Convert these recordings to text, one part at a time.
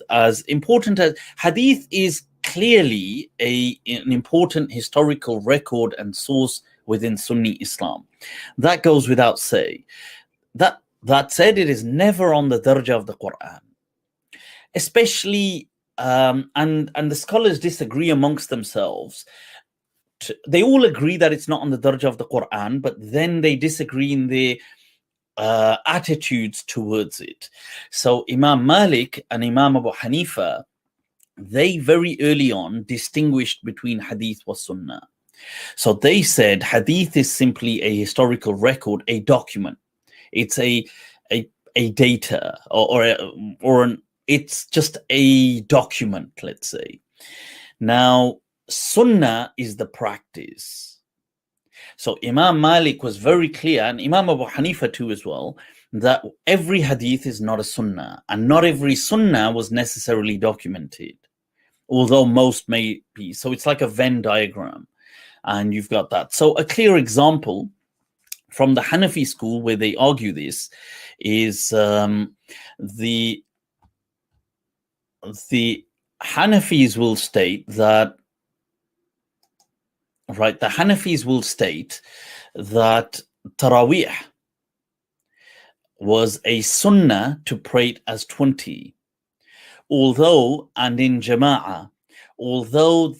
as important as hadith is clearly an important historical record and source within Sunni Islam. That goes without say. That said, it is never on the darajah of the Quran. Especially, and the scholars disagree amongst themselves. They all agree that it's not on the darajah of the Quran, but then they disagree in their attitudes towards it. So Imam Malik and Imam Abu Hanifa, they very early on distinguished between hadith wa sunnah. So they said hadith is simply a historical record, a document. It's a data it's just a document, let's say. Now, sunnah is the practice. So Imam Malik was very clear, and Imam Abu Hanifa too as well, that every hadith is not a sunnah, and not every sunnah was necessarily documented, although most may be. So it's like a Venn diagram, and you've got that. So a clear example from the Hanafi school where they argue this is the Hanafis will state that, right, the Hanafis will state that Taraweeh was a sunnah to pray it as 20, although, and in Jama'ah, although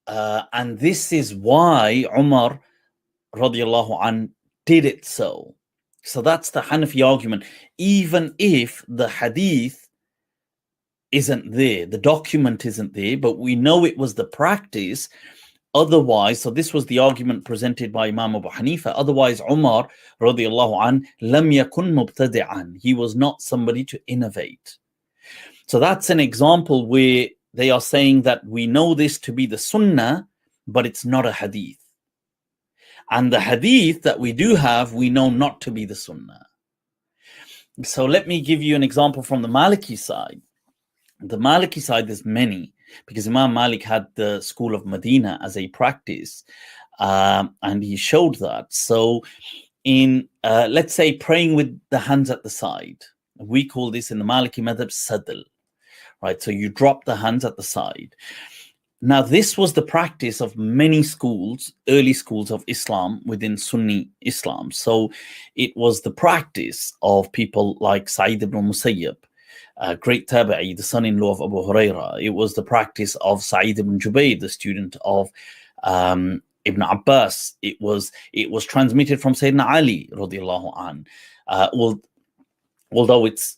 and this is why Umar radiallahu an did it so. So that's the Hanafi argument. Even if the hadith isn't there, the document isn't there, but we know it was the practice. Otherwise, so this was the argument presented by Imam Abu Hanifa. Otherwise, Umar radiallahu an lam yakun mubtadi'an. He was not somebody to innovate. So that's an example where they are saying that we know this to be the sunnah, but it's not a hadith. And the hadith that we do have, we know not to be the sunnah. So let me give you an example from the Maliki side. The Maliki side, there's many, because Imam Malik had the school of Medina as a practice, and he showed that. So in, let's say, praying with the hands at the side, we call this in the Maliki madhab sadl, right? So you drop the hands at the side. Now, this was the practice of many schools, early schools of Islam within Sunni Islam. So it was the practice of people like Sa'id ibn Musayyib, great tabi'i, the son-in-law of Abu Huraira. It was the practice of Sa'id ibn Jubayr, the student of Ibn Abbas. It was transmitted from Sayyidina Ali radiallahu an. Although it's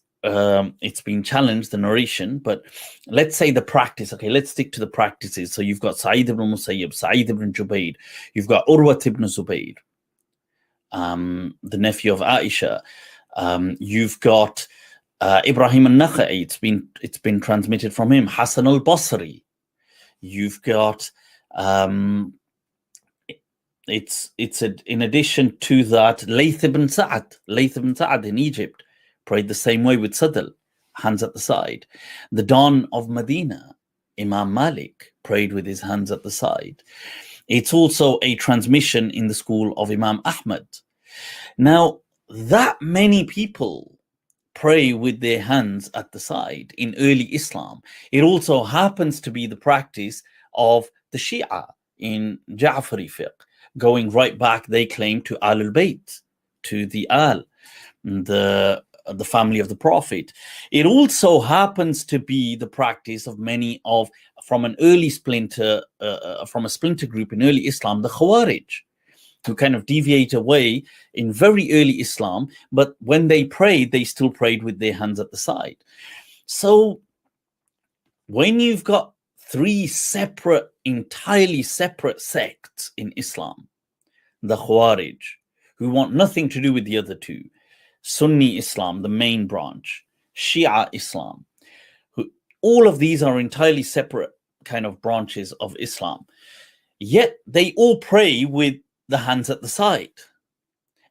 been challenged, the narration, but let's say the practice. Okay, let's stick to the practices. So you've got Sa'id ibn Musayyib, Sa'id ibn Jubayr, you've got Urwat ibn Zubayr, the nephew of Aisha. You've got Ibrahim al-Nakha'i, it's been transmitted from him. Hassan al-Basri. You've got in addition to that, Layth ibn Sa'ad in Egypt prayed the same way with sadl, hands at the side. The Don of Medina, Imam Malik, prayed with his hands at the side. It's also a transmission in the school of Imam Ahmad. Now, that many people pray with their hands at the side in early Islam. It also happens to be the practice of the Shia in Ja'fari fiqh, going right back, they claim, to Al al-Bayt, to the Al, the family of the Prophet. It also happens to be the practice of many from a splinter group in early Islam, the Khawarij, who kind of deviate away in very early Islam, but when they prayed, they still prayed with their hands at the side. So when you've got three entirely separate sects in Islam, the Khawarij, who want nothing to do with the other two, Sunni Islam, the main branch, Shia Islam, all of these are entirely separate kind of branches of Islam, yet they all pray with the hands at the side.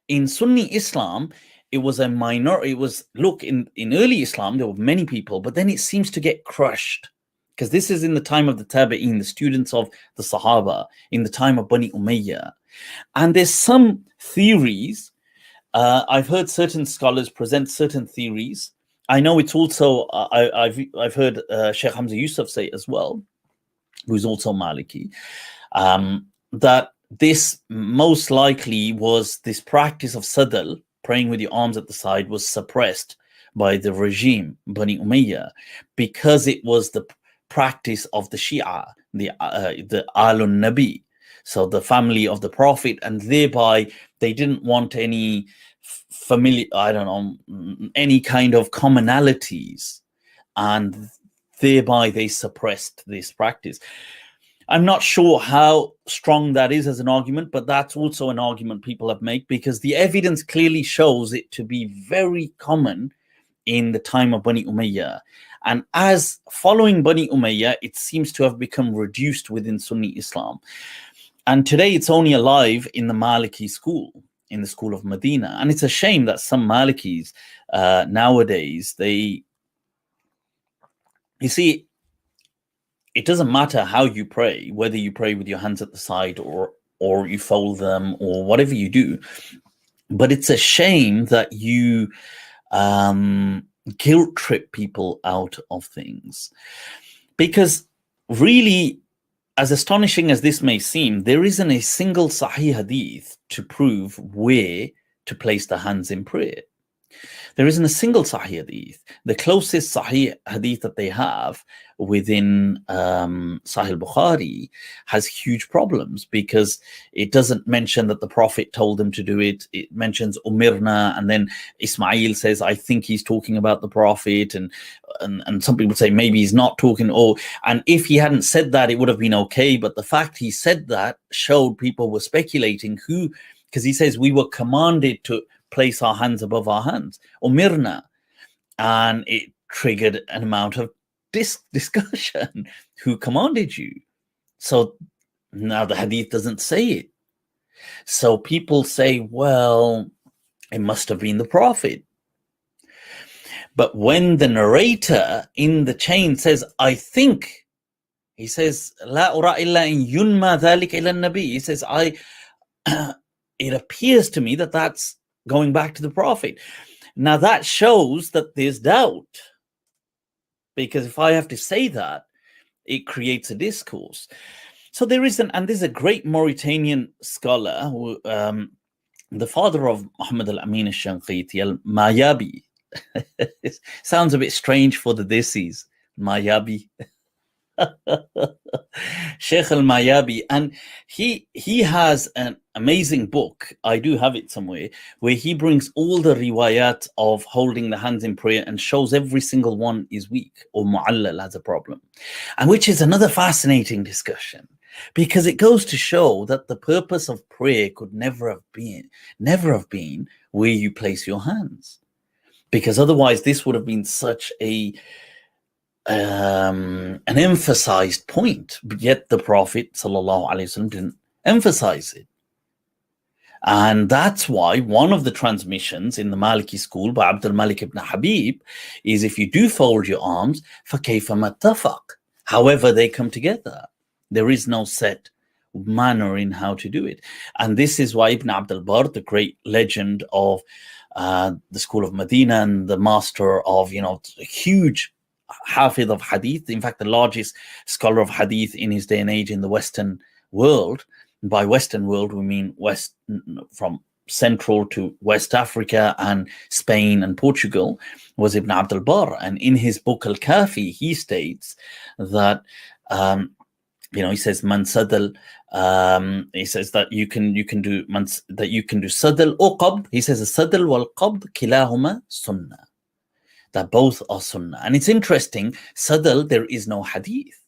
In Sunni Islam, it was a minority. In early Islam, there were many people, but then it seems to get crushed, because this is in the time of the Tabi'in, the students of the Sahaba, in the time of Bani Umayyah. And there's some theories, I've heard certain scholars present certain theories I know it's also, I've heard Sheikh Hamza Yusuf say as well, who's also Maliki, that this most likely was this practice of sadal, praying with your arms at the side, was suppressed by the regime, Bani Umayyah, because it was the practice of the Shia, the Alun Nabi, so the family of the Prophet, and thereby they didn't want any familiar, I don't know, any kind of commonalities, and thereby they suppressed this practice. I'm not sure how strong that is as an argument, but that's also an argument people have made, because the evidence clearly shows it to be very common in the time of Bani Umayyah. And as following Bani Umayyah, it seems to have become reduced within Sunni Islam. And today it's only alive in the Maliki school, in the school of Medina. And it's a shame that some Malikis nowadays, you see, it doesn't matter how you pray, whether you pray with your hands at the side or you fold them or whatever you do. But it's a shame that you guilt trip people out of things. Because really, as astonishing as this may seem, there isn't a single Sahih Hadith to prove where to place the hands in prayer. There isn't a single Sahih Hadith. The closest Sahih Hadith that they have within Sahih Bukhari has huge problems, because it doesn't mention that the Prophet told them to do it. It mentions Umirna, and then Ismail says, I think he's talking about the Prophet, and some people say maybe he's not talking. And if he hadn't said that, it would have been okay. But the fact he said that showed people were speculating because he says we were commanded to place our hands above our hands, Umirna, and it triggered an amount of discussion. Who commanded you? So now the hadith doesn't say it. So people say, well, it must have been the Prophet. But when the narrator in the chain says, I think, he says, La ura illa in yunma dhalika ila nabi. He says, it appears to me that that's going back to the Prophet. Now that shows that there's doubt, because if I have to say that, it creates a discourse. So there's a great Mauritanian scholar, who, the father of Muhammad al-Amin al-Shanqiti, al-Mayabi. It sounds a bit strange for the Desis, Mayabi. Sheikh al-Mayabi, and he has an amazing book, I do have it somewhere, where he brings all the riwayat of holding the hands in prayer and shows every single one is weak or mu'allal, has a problem, and which is another fascinating discussion, because it goes to show that the purpose of prayer could never have been where you place your hands, because otherwise this would have been such an emphasized point, but yet the Prophet ﷺ didn't emphasize it. And that's why one of the transmissions in the Maliki school by Abdul Malik ibn Habib is, if you do fold your arms, فَكَيْفَ مَتَّفَقْ, however they come together. There is no set manner in how to do it. And this is why Ibn Abdul Barr, the great legend of the school of Medina and the master of, huge Hafid of Hadith, in fact the largest scholar of Hadith in his day and age in the Western world. By Western world we mean west, from Central to West Africa and Spain and Portugal, was Ibn Abdul Barr. And in his book Al-Kafi he states that he says man sadal, he says that you can do sadal or qabd. He says sadal wal qabd kilahuma sunnah, that both are sunnah. And it's interesting, sadal, there is no hadith,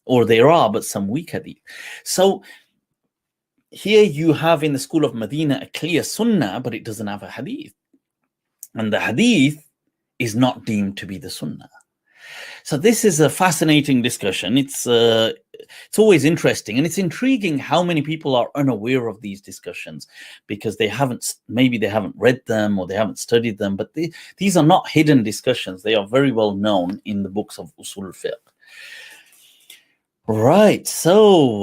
or there are, but some weak hadith. So here you have in the school of Medina a clear sunnah, but it doesn't have a hadith. And the hadith is not deemed to be the sunnah. So this is a fascinating discussion. It's always interesting, and it's intriguing how many people are unaware of these discussions, because maybe they haven't read them or they haven't studied them, but these are not hidden discussions. They are very well known in the books of Usul al-Fiqh. Right, so